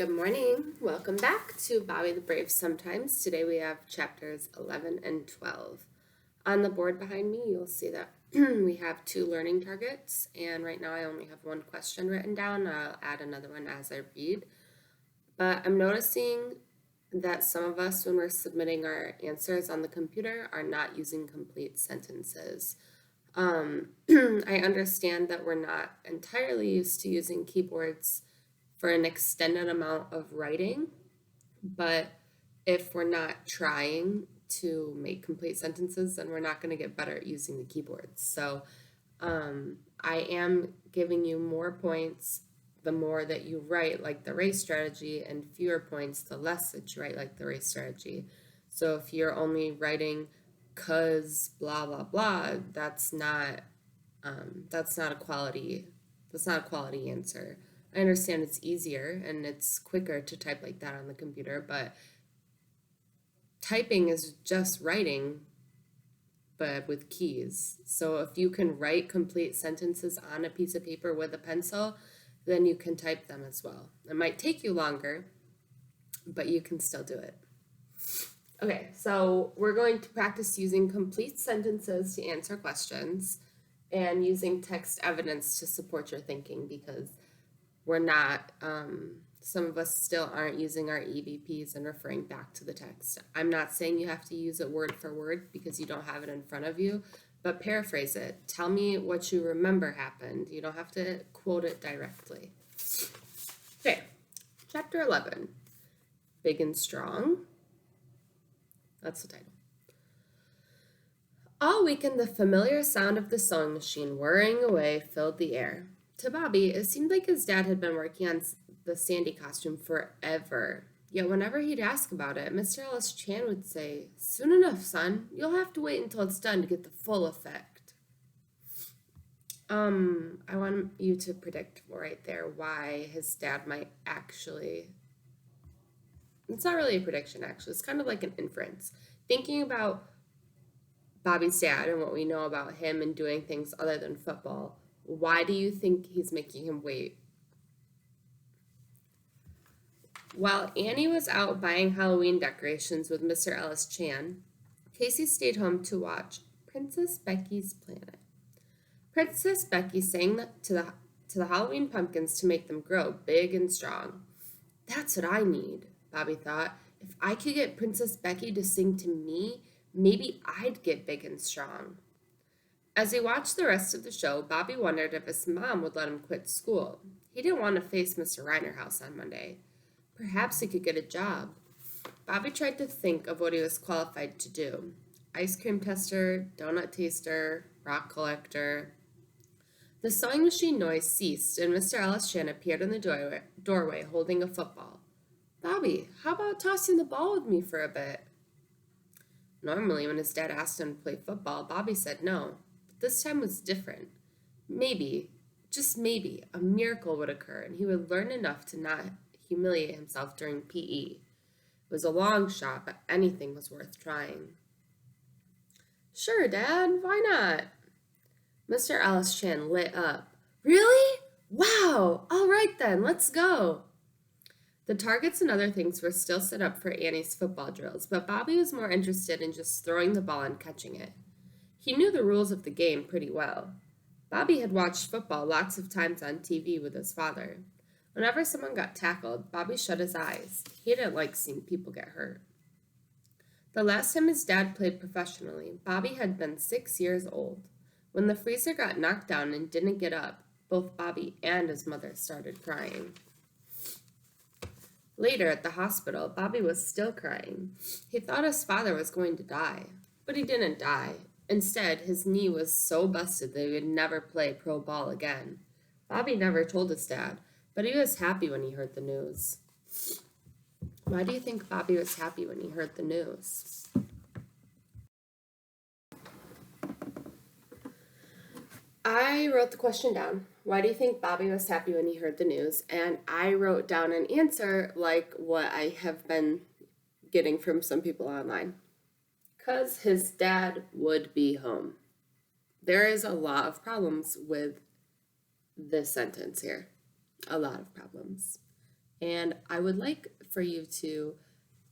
Good morning. Welcome back to Bobby the Brave Sometimes. Today we have chapters 11 and 12. On the board behind me, you'll see that we have 2 learning targets, and right now I only have 1 question written down. I'll add another one as I read. But I'm noticing that some of us, when we're submitting our answers on the computer, are not using complete sentences. I understand that we're not entirely used to using keyboards for an extended amount of writing, but if we're not trying to make complete sentences, then we're not going to get better at using the keyboards. So I am giving you more points the more that you write like the race strategy, and fewer points the less that you write like the race strategy. So if you're only writing cause blah blah blah, that's not a quality answer. I understand it's easier and it's quicker to type like that on the computer, but typing is just writing, but with keys. So if you can write complete sentences on a piece of paper with a pencil, then you can type them as well. It might take you longer, but you can still do it. Okay, so we're going to practice using complete sentences to answer questions and using text evidence to support your thinking, because we're not, some of us still aren't using our EVPs and referring back to the text. I'm not saying you have to use it word for word because you don't have it in front of you, but paraphrase it. Tell me what you remember happened. You don't have to quote it directly. Okay, chapter 11, Big and Strong. That's the title. All weekend, the familiar sound of the sewing machine whirring away filled the air. To Bobby, it seemed like his dad had been working on the Sandy costume forever. Yet whenever he'd ask about it, Mr. Ellis Chan would say, "Soon enough, son. You'll have to wait until it's done to get the full effect." I want you to predict right there why his dad might actually... It's not really a prediction, actually. It's kind of like an inference. Thinking about Bobby's dad and what we know about him and doing things other than football, why do you think he's making him wait? While Annie was out buying Halloween decorations with Mr. Ellis Chan, Casey stayed home to watch Princess Becky's Planet. Princess Becky sang to the Halloween pumpkins to make them grow big and strong. That's what I need, Bobby thought. If I could get Princess Becky to sing to me, maybe I'd get big and strong. As he watched the rest of the show, Bobby wondered if his mom would let him quit school. He didn't want to face Mr. Reinerhouse on Monday. Perhaps he could get a job. Bobby tried to think of what he was qualified to do. Ice cream tester, donut taster, rock collector. The sewing machine noise ceased, and Mr. Ellis Chan appeared in the doorway holding a football. "Bobby, how about tossing the ball with me for a bit?" Normally, when his dad asked him to play football, Bobby said no. But this time was different. Maybe, just maybe, a miracle would occur, and he would learn enough to not humiliate himself during PE. It was a long shot, but anything was worth trying. "Sure, Dad, why not?" Mr. Ellis Chan lit up. "Really? Wow! All right then, let's go." The targets and other things were still set up for Annie's football drills, but Bobby was more interested in just throwing the ball and catching it. He knew the rules of the game pretty well. Bobby had watched football lots of times on TV with his father. Whenever someone got tackled, Bobby shut his eyes. He didn't like seeing people get hurt. The last time his dad played professionally, Bobby had been 6 years old. When the freezer got knocked down and didn't get up, both Bobby and his mother started crying. Later at the hospital, Bobby was still crying. He thought his father was going to die, but he didn't die. Instead, his knee was so busted that he would never play pro ball again. Bobby never told his dad, but he was happy when he heard the news. Why do you think Bobby was happy when he heard the news? I wrote the question down. Why do you think Bobby was happy when he heard the news? And I wrote down an answer like what I have been getting from some people online. 'Cause his dad would be home. There is a lot of problems with this sentence here. A lot of problems. And I would like for you to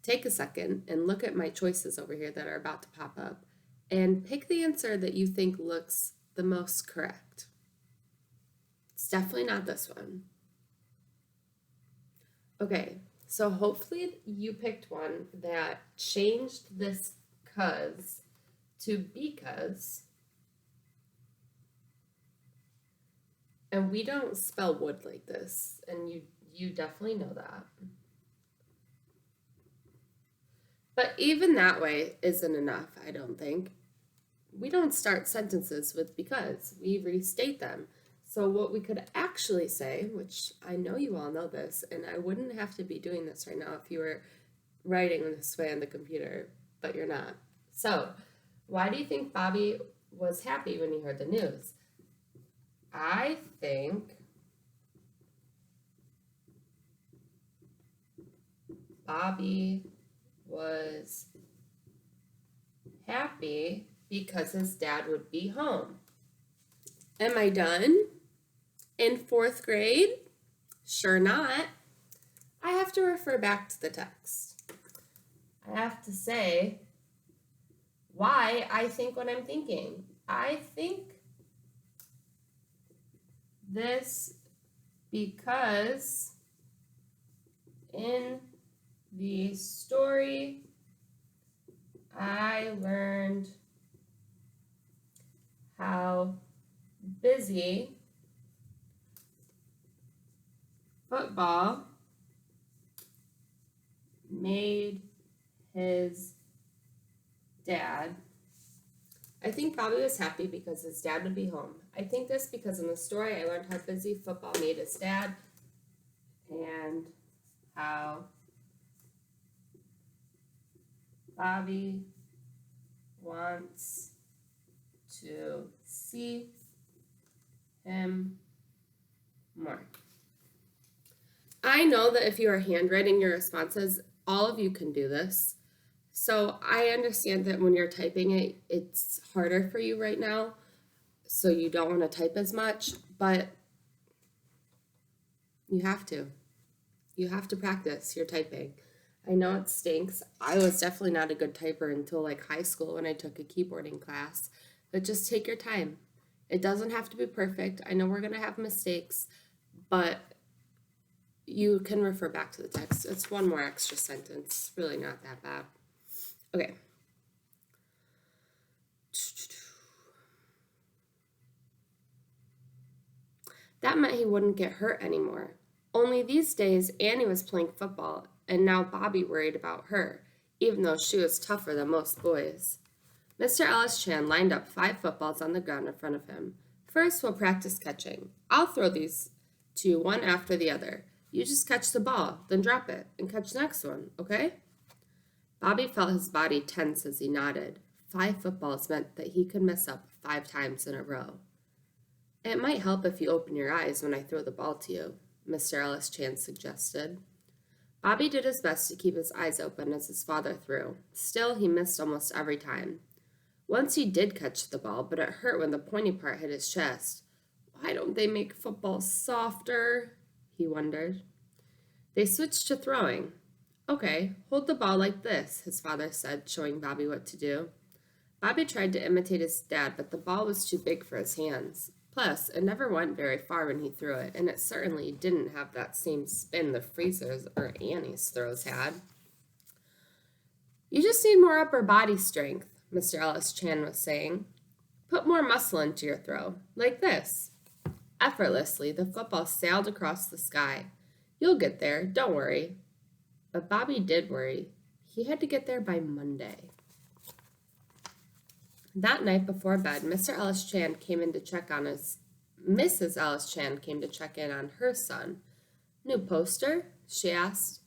take a second and look at my choices over here that are about to pop up and pick the answer that you think looks the most correct. It's definitely not this one. Okay, so hopefully you picked one that changed this cuz to because. And we don't spell wood like this, and you definitely know that. But even that way isn't enough, I don't think. We don't start sentences with because, we restate them. So, what we could actually say, which I know you all know this, and I wouldn't have to be doing this right now if you were writing this way on the computer, but you're not. So, why do you think Bobby was happy when he heard the news? I think Bobby was happy because his dad would be home. Am I done? In fourth grade? Sure not. I have to refer back to the text. I have to say why I think what I'm thinking. I think this because in the story I learned how busy football made his dad. I think Bobby was happy because his dad would be home. I think this because in the story I learned how busy football made his dad and how Bobby wants to see him more. I know that if you are handwriting your responses, all of you can do this. So I understand that when you're typing it, it's harder for you right now. So you don't want to type as much, but you have to. You have to practice your typing. I know it stinks. I was definitely not a good typer until like high school when I took a keyboarding class, but just take your time. It doesn't have to be perfect. I know we're going to have mistakes, but you can refer back to the text. It's one more extra sentence. Really not that bad. Okay. That meant he wouldn't get hurt anymore. Only these days, Annie was playing football, and now Bobby worried about her, even though she was tougher than most boys. Mr. Ellis Chan lined up 5 footballs on the ground in front of him. First, we'll practice catching. I'll throw these to you one after the other. You just catch the ball, then drop it, and catch the next one, okay? Bobby felt his body tense as he nodded. 5 footballs meant that he could mess up 5 times in a row. It might help if you open your eyes when I throw the ball to you, Mr. Ellis Chan suggested. Bobby did his best to keep his eyes open as his father threw. Still, he missed almost every time. Once he did catch the ball, but it hurt when the pointy part hit his chest. Why don't they make football softer? He wondered. They switched to throwing. Okay, hold the ball like this, his father said, showing Bobby what to do. Bobby tried to imitate his dad, but the ball was too big for his hands. Plus, it never went very far when he threw it, and it certainly didn't have that same spin the Freezer's or Annie's throws had. You just need more upper body strength, Mr. Ellis Chan was saying. Put more muscle into your throw, like this. Effortlessly, the football sailed across the sky. You'll get there, don't worry. But Bobby did worry. He had to get there by Monday. That night before bed, Mr. Ellis Chan came in to check on Mrs. Ellis Chan came to check in on her son. New poster? She asked.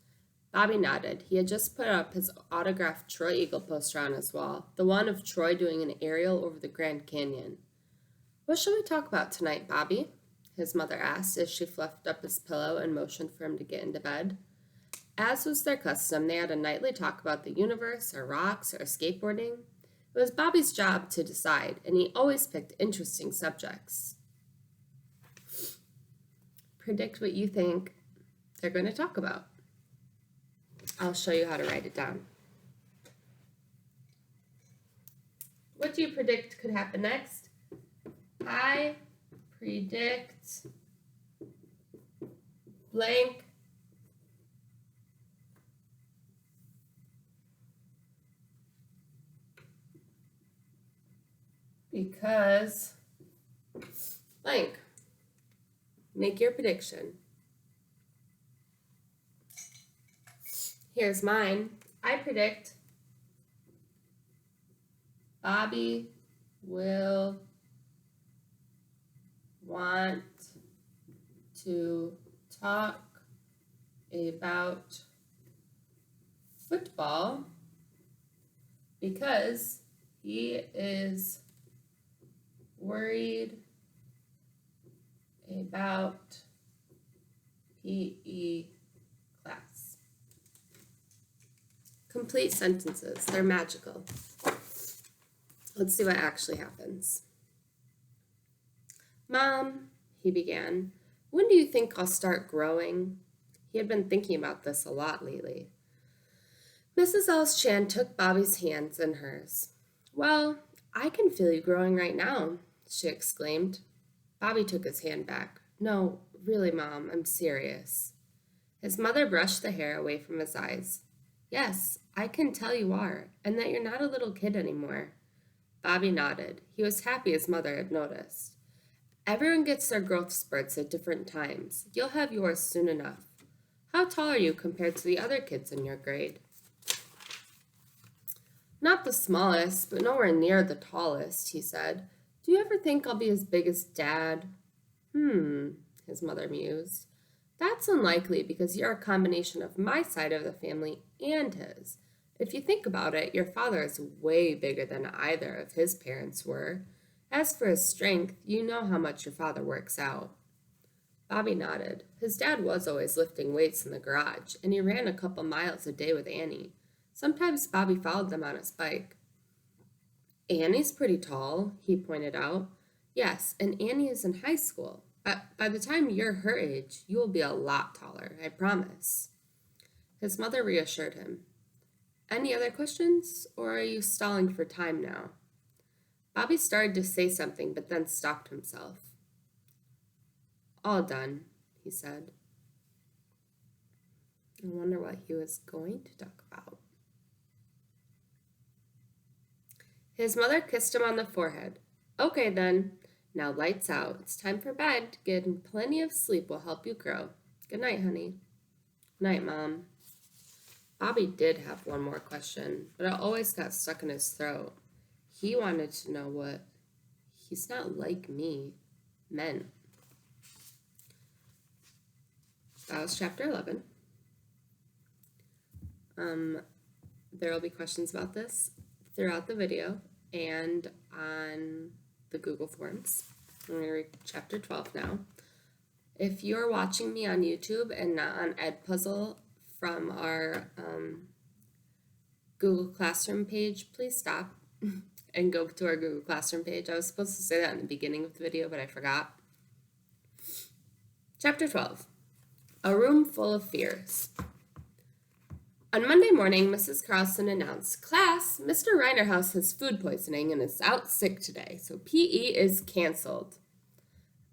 Bobby nodded. He had just put up his autographed Troy Eagle poster on his wall, the one of Troy doing an aerial over the Grand Canyon. What shall we talk about tonight, Bobby? His mother asked as she fluffed up his pillow and motioned for him to get into bed. As was their custom, they had a nightly talk about the universe, or rocks, or skateboarding. It was Bobby's job to decide, and he always picked interesting subjects. Predict what you think they're going to talk about. I'll show you how to write it down. What do you predict could happen next? I predict blank because blank. Make your prediction. Here's mine. I predict Bobby will want to talk about football because he is worried about PE class. Complete sentences. They're magical. Let's see what actually happens. Mom, he began, when do you think I'll start growing? He had been thinking about this a lot lately. Mrs. Ellis Chan took Bobby's hands in hers. Well, I can feel you growing right now, she exclaimed. Bobby took his hand back. No, really, Mom, I'm serious. His mother brushed the hair away from his eyes. Yes, I can tell you are, and that you're not a little kid anymore. Bobby nodded. He was happy his mother had noticed. Everyone gets their growth spurts at different times. You'll have yours soon enough. How tall are you compared to the other kids in your grade? Not the smallest, but nowhere near the tallest, he said. Do you ever think I'll be as big as Dad? His mother mused. That's unlikely because you're a combination of my side of the family and his. If you think about it, your father is way bigger than either of his parents were. As for his strength, you know how much your father works out. Bobby nodded. His dad was always lifting weights in the garage, and he ran a couple miles a day with Annie. Sometimes Bobby followed them on his bike. Annie's pretty tall, he pointed out. Yes, and Annie is in high school. By the time you're her age, you will be a lot taller, I promise. His mother reassured him. Any other questions, or are you stalling for time now? Bobby started to say something, but then stopped himself. All done, he said. I wonder what he was going to talk about. His mother kissed him on the forehead. Okay then, now lights out. It's time for bed. Getting plenty of sleep will help you grow. Good night, honey. Night, Mom. Bobby did have one more question, but it always got stuck in his throat. He wanted to know what "he's not like me" meant. That was chapter 11. There will be questions about this throughout the video and on the Google Forms. I'm going to read chapter 12 now. If you're watching me on YouTube and not on Edpuzzle from our Google Classroom page, please stop and go to our Google Classroom page. I was supposed to say that in the beginning of the video, but I forgot. Chapter 12. A Room Full of Fears. On Monday morning, Mrs. Carlson announced, Class, Mr. Reinerhaus has food poisoning and is out sick today, so PE is canceled.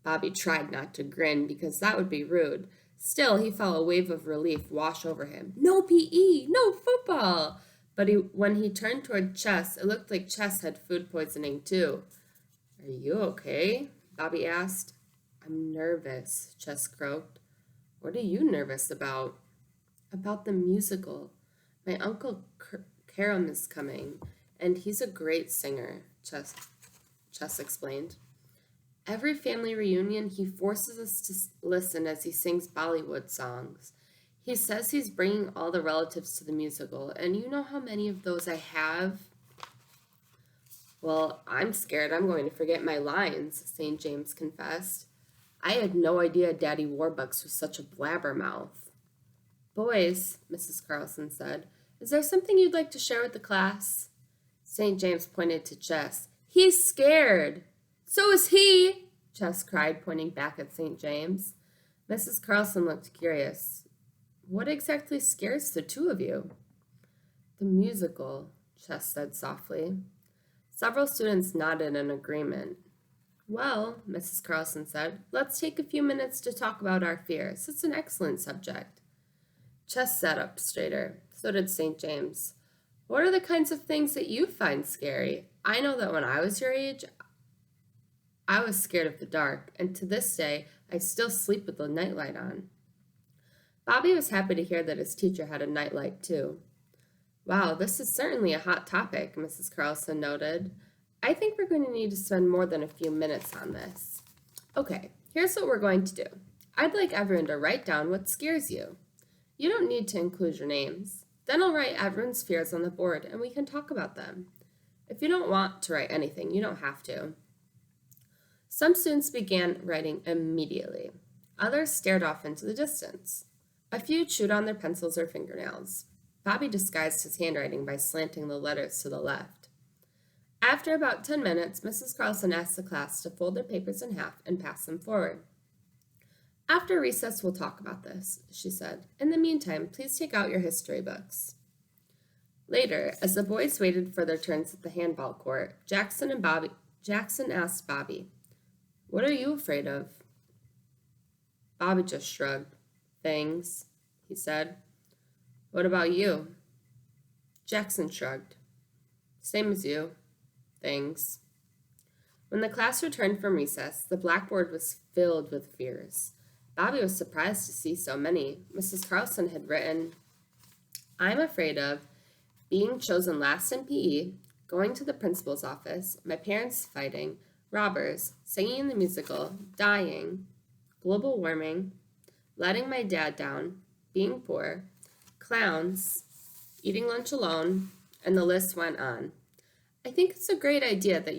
Bobby tried not to grin because that would be rude. Still, he felt a wave of relief wash over him. No PE, no football. But when he turned toward Chess, it looked like Chess had food poisoning too. Are you okay? Bobby asked. I'm nervous, Chess croaked. What are you nervous about? About the musical. My Uncle Karam is coming, and he's a great singer, Chess explained. Every family reunion, he forces us to listen as he sings Bollywood songs. He says he's bringing all the relatives to the musical, and you know how many of those I have? Well, I'm scared I'm going to forget my lines, St. James confessed. I had no idea Daddy Warbucks was such a blabbermouth. Boys, Mrs. Carlson said, is there something you'd like to share with the class? St. James pointed to Chess. He's scared. So is he, Chess cried, pointing back at St. James. Mrs. Carlson looked curious. What exactly scares the two of you? The musical, Chess said softly. Several students nodded in agreement. Well, Mrs. Carlson said, let's take a few minutes to talk about our fears. It's an excellent subject. Chess sat up straighter. So did St. James. What are the kinds of things that you find scary? I know that when I was your age, I was scared of the dark, and to this day, I still sleep with the nightlight on. Bobby was happy to hear that his teacher had a nightlight too. Wow, this is certainly a hot topic, Mrs. Carlson noted. I think we're going to need to spend more than a few minutes on this. Okay, here's what we're going to do. I'd like everyone to write down what scares you. You don't need to include your names. Then I'll write everyone's fears on the board and we can talk about them. If you don't want to write anything, you don't have to. Some students began writing immediately. Others stared off into the distance. A few chewed on their pencils or fingernails. Bobby disguised his handwriting by slanting the letters to the left. After about 10 minutes, Mrs. Carlson asked the class to fold their papers in half and pass them forward. After recess, we'll talk about this, she said. In the meantime, please take out your history books. Later, as the boys waited for their turns at the handball court, Jackson asked Bobby, "What are you afraid of?" Bobby just shrugged. "Things," he said. "What about you?" Jackson shrugged. "Same as you. Things." When the class returned from recess, the blackboard was filled with fears. Bobby was surprised to see so many. Mrs. Carlson had written, "I'm afraid of being chosen last in PE, going to the principal's office, my parents fighting, robbers, singing in the musical, dying, global warming, letting my dad down, being poor, clowns, eating lunch alone," and the list went on. I think it's great that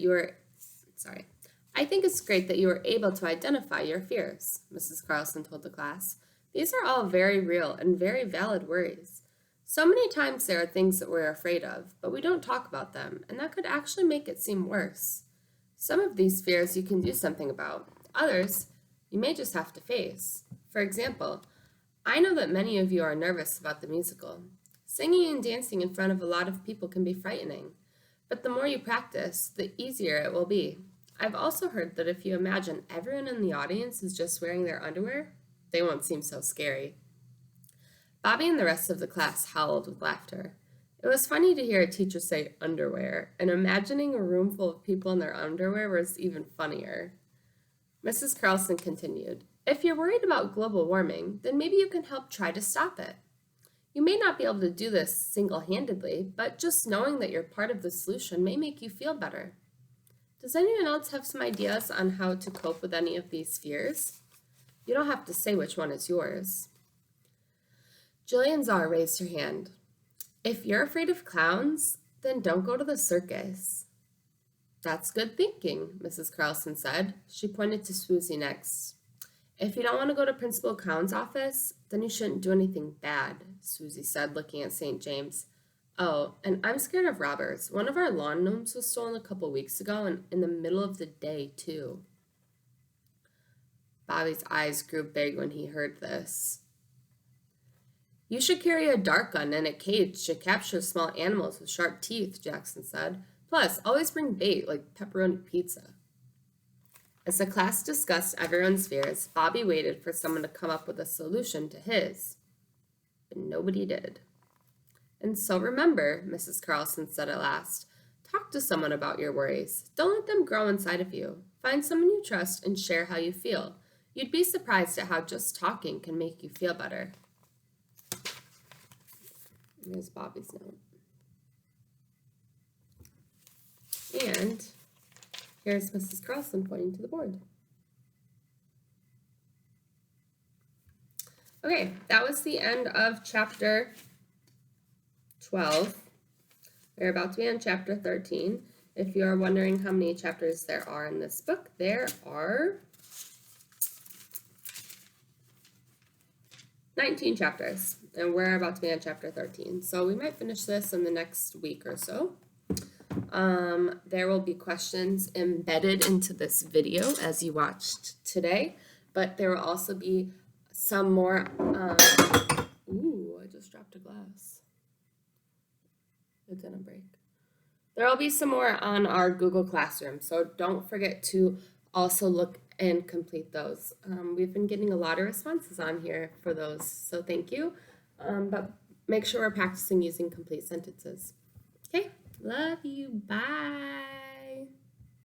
you were able to identify your fears," Mrs. Carlson told the class. "These are all very real and very valid worries. So many times there are things that we're afraid of, but we don't talk about them, and that could actually make it seem worse. Some of these fears you can do something about. Others, you may just have to face. For example, I know that many of you are nervous about the musical. Singing and dancing in front of a lot of people can be frightening, but the more you practice, the easier it will be. I've also heard that if you imagine everyone in the audience is just wearing their underwear, they won't seem so scary." Bobby and the rest of the class howled with laughter. It was funny to hear a teacher say underwear, and imagining a room full of people in their underwear was even funnier. Mrs. Carlson continued, "If you're worried about global warming, then maybe you can help try to stop it. You may not be able to do this single-handedly, but just knowing that you're part of the solution may make you feel better. Does anyone else have some ideas on how to cope with any of these fears? You don't have to say which one is yours." Jillian Czar raised her hand. "If you're afraid of clowns, then don't go to the circus." "That's good thinking," Mrs. Carlson said. She pointed to Swoosie next. "If you don't want to go to Principal Cowan's office, then you shouldn't do anything bad," Swoosie said, looking at St. James. "Oh, and I'm scared of robbers. One of our lawn gnomes was stolen a couple weeks ago, and in the middle of the day, too." Bobby's eyes grew big when he heard this. "You should carry a dart gun and a cage to capture small animals with sharp teeth," Jackson said. "Plus, always bring bait like pepperoni pizza." As the class discussed everyone's fears, Bobby waited for someone to come up with a solution to his. But nobody did. "And so remember," Mrs. Carlson said at last, "talk to someone about your worries. Don't let them grow inside of you. Find someone you trust and share how you feel. You'd be surprised at how just talking can make you feel better." Here's Bobby's note. And here's Mrs. Carlson pointing to the board. Okay, that was the end of chapter 12. We're about to be on chapter 13. If you are wondering how many chapters there are in this book, there are 19 chapters, and we're about to be on chapter 13. So we might finish this in the next week or so. There will be questions embedded into this video as you watched today, but there will also be some more glass. It's gonna break. There will be some more on our Google Classroom, so don't forget to also look and complete those. We've been getting a lot of responses on here for those, so thank you. But make sure we're practicing using complete sentences. Okay, love you, bye.